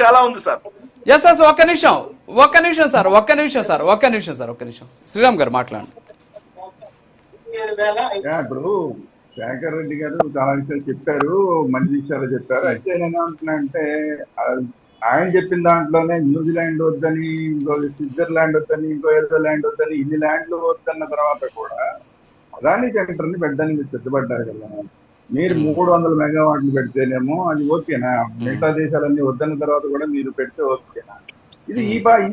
చాలా ఉంది sir. Yes yes ఒక్క నిమిషం శ్రీరామ్ గారు మాట్లాడండి. ఇప్పుడు శేఖర్ రెడ్డి గారు చాలా విషయాలు చెప్పారు, మంచి విషయాలు చెప్పారు. అయితే నేనేమంటున్నా అంటే ఆయన చెప్పిన దాంట్లోనే న్యూజిలాండ్ వద్దని, ఇంకో స్విట్జర్లాండ్ వద్దని, ఇంకో ఏదో ల్యాండ్ వద్దని, ఇన్ని ల్యాండ్లు వద్దన్న తర్వాత కూడా అదాని సెంటర్ ని పెట్టడానికి మీరు సిద్ధపడ్డారు కదా. మీరు 300 మెగావాట్లు పెడితేనేమో అది ఓకేనా? మిగతా దేశాలన్నీ వద్దన్న తర్వాత కూడా మీరు పెడితే ఓకేనా? ఇది మేము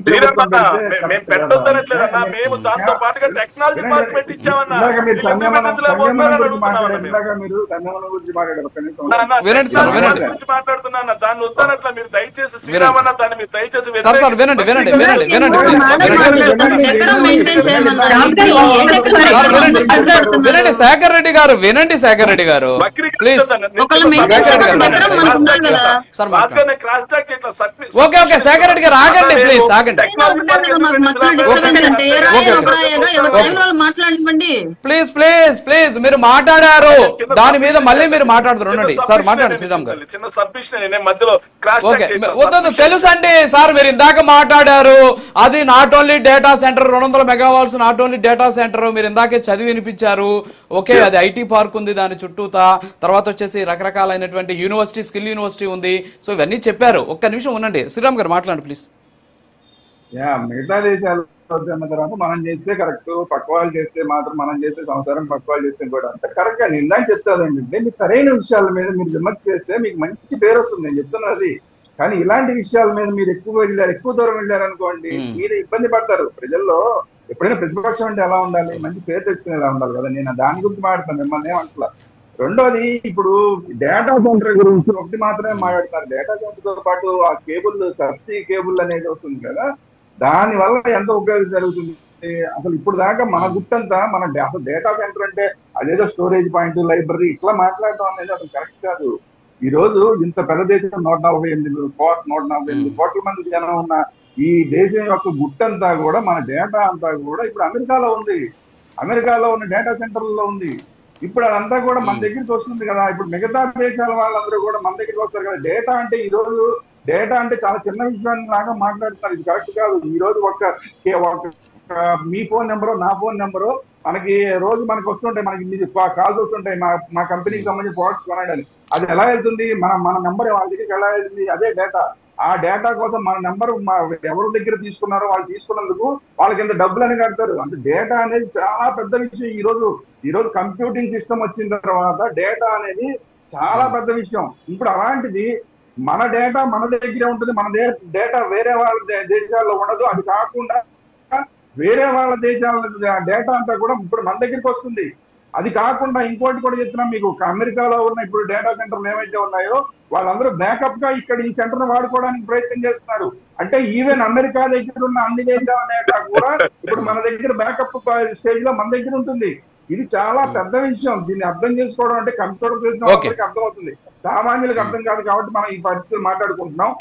పెట్టొద్దనట్లేదన్నా, మేము దాంతో పాటుగా టెక్నాలజీ డిపార్ట్మెంట్ ఇచ్చామన్నా. మీరు సంయమనం గురించి మాట్లాడుతున్నా, దాన్ని వద్దనట్లా. మీరు దయచేసి శ్రీరామన్న దాన్ని మీరు దయచేసి వినండి శేఖర్ రెడ్డి గారు, ప్లీజ్. ఓకే శేఖర్ రెడ్డి గారు ఆగండి, ప్లీజ్ ఆగండి. ప్లీజ్ మీరు మాట్లాడారు, దాని మీద మళ్ళీ మీరు మాట్లాడుతున్నారు. సార్ మాట్లాడండి శ్రీరామ్ గారు. చిన్న సబ్మిషన్ మధ్యలో తెలుసు అండి సార్, మీరు ఇందాక మాట్లాడారు అది not only data centre 200 megawatts, not only data centre. మీరు ఇందాకే చదివి వినిపించారు. ఓకే, అది ఐటీ పార్క్ ఉంది దాని చుట్టూతా, తర్వాత వచ్చేసి రకరకాలైనటువంటి యూనివర్సిటీ, స్కిల్ యూనివర్సిటీ ఉంది. సో ఇవన్నీ చెప్పారు. ఒక్క నిమిషం ఉండండి శ్రీరామ్ గారు, మాట్లాడండి ప్లీజ్. మిగతా దేశాలు అన్న తర్వాత మనం చేస్తే కరెక్ట్, పక్క వాళ్ళు చేస్తే మాత్రం మనం చేస్తే సంవత్సరం, పక్క వాళ్ళు చేస్తే కూడా అంటే కరెక్ట్ గా నిర్ణయం చెప్తారు ఏంటంటే, మీకు సరైన విషయాల మీద మీరు విమర్శ చేస్తే మీకు మంచి పేరు వస్తుంది. నేను చెప్తున్నది. కానీ ఇలాంటి విషయాల మీద మీరు ఎక్కువ దూరం వెళ్ళారు అనుకోండి, మీరు ఇబ్బంది పడతారు. ప్రజల్లో ఎప్పుడైనా ప్రతిపక్షం అంటే ఎలా ఉండాలి, మంచి పేరు తెచ్చుకునేలా ఉండాలి కదా. నేను దాని గురించి మాట్లాడతాను, మిమ్మల్ని ఏమంటలా. రెండోది, ఇప్పుడు డేటా సెంటర్ గురించి ఒకటి మాత్రమే మాట్లాడతారు. డేటా సెంటర్ తో పాటు ఆ కేబుల్, సబ్సిడీ కేబుల్ అనేది వస్తుంది కదా, దాని వల్ల ఎంత ఉపయోగం జరుగుతుంది అసలు. ఇప్పుడు దాకా మన గుట్టంతా మన అసలు డేటా సెంటర్ అంటే అదేదో స్టోరేజ్ పాయింట్, లైబ్రరీ ఇట్లా మాట్లాడడం అనేది అసలు కరెక్ట్ కాదు. ఈ రోజు ఇంత పెద్ద దేశం 148 కోట్ల మంది జనం ఉన్న ఈ దేశం యొక్క గుట్టంతా కూడా, మన డేటా అంతా కూడా ఇప్పుడు అమెరికాలో ఉంది. అమెరికాలో ఉన్న డేటా సెంటర్లలో ఉంది. ఇప్పుడు అదంతా కూడా మన దగ్గరికి వస్తుంది కదా. ఇప్పుడు మిగతా దేశాల వాళ్ళందరూ కూడా మన దగ్గరికి వస్తారు కదా. డేటా అంటే ఈ రోజు డేటా అంటే చాలా చిన్న విషయాన్ని లాగా మాట్లాడుతున్నారు. ఇది కరెక్ట్ కాదు. ఈ రోజు మీ ఫోన్ నెంబరు, నా ఫోన్ నెంబరు మనకి రోజు మనకు వస్తుంటాయి, మనకి కాల్స్ వస్తుంటాయి మా కంపెనీకి సంబంధించి ప్రొడక్ట్స్ కొనడానికి. అది ఎలా వెళ్తుంది? మన నెంబర్ వాళ్ళ దగ్గరికి ఎలా వెళ్తుంది? అదే డేటా. ఆ డేటా కోసం మన నెంబర్ ఎవరి దగ్గర తీసుకున్నారో వాళ్ళు తీసుకున్నందుకు వాళ్ళకి ఎంత డబ్బులు అని కడతారు. అంటే డేటా అనేది చాలా పెద్ద విషయం. ఈ రోజు కంప్యూటింగ్ సిస్టమ్ వచ్చిన తర్వాత డేటా అనేది చాలా పెద్ద విషయం. ఇప్పుడు అలాంటిది మన డేటా మన దగ్గరే ఉంటుంది. మన డేటా వేరే వాళ్ళ దేశాల్లో ఉండదు. అది కాకుండా వేరే వాళ్ళ దేశాల డేటా అంతా కూడా ఇప్పుడు మన దగ్గరికి వస్తుంది. అది కాకుండా ఇంకోటి కూడా చెప్తున్నాం మీకు, అమెరికాలో ఉన్న ఇప్పుడు డేటా సెంటర్లు ఏవైతే ఉన్నాయో వాళ్ళందరూ బ్యాకప్ గా ఇక్కడ ఈ సెంటర్ ను వాడుకోవడానికి ప్రయత్నం చేస్తున్నారు. అంటే ఈవెన్ అమెరికా దగ్గర ఉన్న అన్ని దేశాల డేటా కూడా ఇప్పుడు మన దగ్గర బ్యాకప్ స్టేజ్ లో మన దగ్గర ఉంటుంది. ఇది చాలా పెద్ద విషయం. దీన్ని అర్థం చేసుకోవడం అంటే కంప్యూటర్ చేసిన వాళ్ళకి అర్థం అవుతుంది, సామాన్యులకు అర్థం కాదు. కాబట్టి మనం ఈ పరిస్థితులు మాట్లాడుకుంటున్నాం.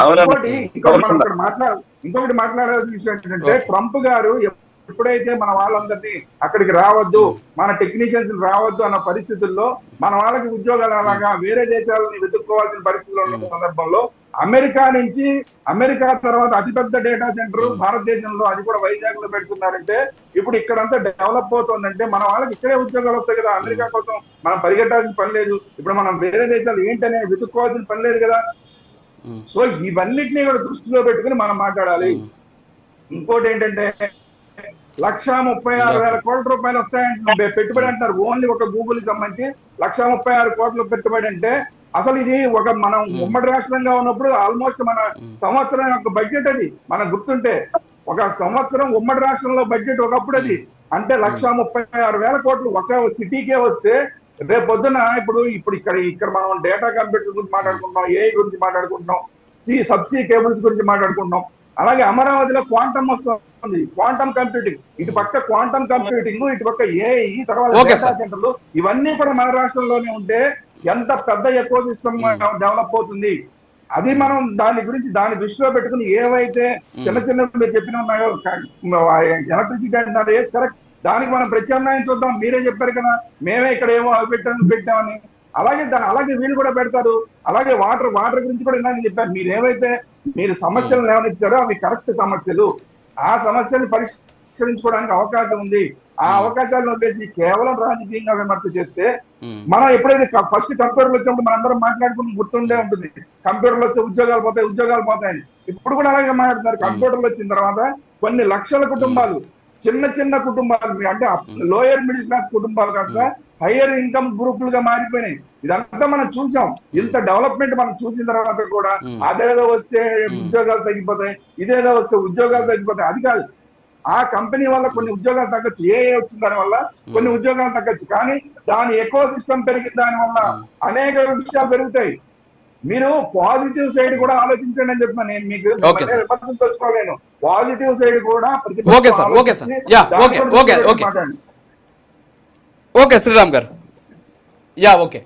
ఇంకొకటి మాట్లాడాల్సిన విషయం ఏంటంటే, ట్రంప్ గారు ఎప్పుడైతే మన వాళ్ళందరినీ అక్కడికి రావద్దు, మన టెక్నీషియన్స్ రావద్దు అన్న పరిస్థితుల్లో మన వాళ్ళకి ఉద్యోగాలు అలాగా వేరే దేశాలని వెతుక్కోవాల్సిన పరిస్థితుల్లో ఉన్న సందర్భంలో అమెరికా తర్వాత అతిపెద్ద డేటా సెంటర్ భారతదేశంలో, అది కూడా వైజాగ్ లో పెడుతున్నారంటే ఇప్పుడు ఇక్కడంతా డెవలప్ అవుతుందంటే మన వాళ్ళకి ఇక్కడే ఉద్యోగాలు వస్తాయి కదా. అమెరికా కోసం మనం పరిగెట్టాల్సిన పని లేదు. ఇప్పుడు మనం వేరే దేశాలు ఏంటనే వెతుక్కోవాల్సిన పని లేదు కదా. సో ఇవన్నిటినీ కూడా దృష్టిలో పెట్టుకుని మనం మాట్లాడాలి. ఇంకోటి ఏంటంటే 1,36,000 కోట్ల రూపాయలు వస్తాయంటే పెట్టుబడి అంటారు. ఓన్లీ ఒక గూగుల్ కి సంబంధించి 1,36,000 కోట్ల పెట్టుబడి అంటే అసలు ఇది ఒక మనం ఉమ్మడి రాష్ట్రంగా ఉన్నప్పుడు ఆల్మోస్ట్ మన సంవత్సరం యొక్క బడ్జెట్ అది. మనకు గుర్తుంటే ఒక సంవత్సరం ఉమ్మడి రాష్ట్రంలో బడ్జెట్ ఒకప్పుడు అది. అంటే 1,36,000 కోట్లు ఒక సిటీకే వస్తే రేపు పొద్దున ఇప్పుడు ఇక్కడ మనం డేటా కంప్యూటర్ గురించి మాట్లాడుకుంటున్నాం, ఏఐ గురించి మాట్లాడుకుంటున్నాం, సబ్సీ కేబుల్స్ గురించి మాట్లాడుకుంటున్నాం. అలాగే అమరావతిలో క్వాంటమ్ వస్తుంది, క్వాంటమ్ కంప్యూటింగ్. ఇటు పక్క క్వాంటమ్ కంప్యూటింగ్, ఇటు పక్క ఏఐ, తర్వాత డేటా సెంటర్లు, ఇవన్నీ కూడా మన రాష్ట్రంలోనే ఉంటే ఎంత పెద్ద ఎకో సిస్టమ్ డెవలప్ అవుతుంది. అది మనం దాని దృష్టిలో పెట్టుకుని ఏవైతే చిన్న మీరు చెప్పిన ఉన్నాయో ఎలక్ట్రిసిటీ అంటున్నారు, ఏ కరెక్ట్, దానికి మనం ప్రత్యామ్నాయం చూద్దాం. మీరే చెప్పారు కదా, మేమే ఇక్కడ ఏమో పెట్టామని. అలాగే వీళ్ళు కూడా పెడతారు. అలాగే వాటర్ గురించి కూడా ఇందాక చెప్పారు. మీరు ఏవైతే మీరు సమస్యలు లేవనెత్తారో అవి కరెక్ట్ సమస్యలు, ఆ సమస్యలు పరిష్కరించుకోవడానికి అవకాశం ఉంది. ఆ అవకాశాలను వదిలేసి కేవలం రాజకీయంగా విమర్శ చేస్తే, మనం ఎప్పుడైతే ఫస్ట్ కంప్యూటర్లు వచ్చినప్పుడు మనందరం మాట్లాడుకుని గుర్తుండే ఉంటుంది, కంప్యూటర్లు వస్తే ఉద్యోగాలు పోతాయని. ఇప్పుడు కూడా అలాగే మాట్లాడుతున్నారు. కంప్యూటర్లు వచ్చిన తర్వాత కొన్ని లక్షల కుటుంబాలు, చిన్న కుటుంబాలు, అంటే లోయర్ మిడిల్ క్లాస్ కుటుంబాలు కాస్త హైయర్ ఇన్కమ్ గ్రూపులుగా మారిపోయినాయి. ఇదంతా మనం చూసాం. ఇంత డెవలప్మెంట్ మనం చూసిన తర్వాత కూడా అదేదో వస్తే ఉద్యోగాలు తగ్గిపోతాయి, ఇదేదో వస్తే ఉద్యోగాలు తగ్గిపోతాయి, అది కాదు. ఆ కంపెనీ వల్ల కొన్ని ఉద్యోగాలు తగ్గచ్చు, వచ్చిన దాని వల్ల కొన్ని ఉద్యోగాలు తగ్గచ్చు, కానీ దాని ఎకో సిస్టమ్ పెరిగిన దాని వల్ల అనేక విషయాలు పెరుగుతాయి. మీరు పాజిటివ్ సైడ్ కూడా ఆలోచించండి అని చెప్తున్నాను. నేను మీకు విమర్శలు తెచ్చుకోలేను. పాజిటివ్ సైడ్ కూడా ఓకే శ్రీరామ్ గారు, ఓకే.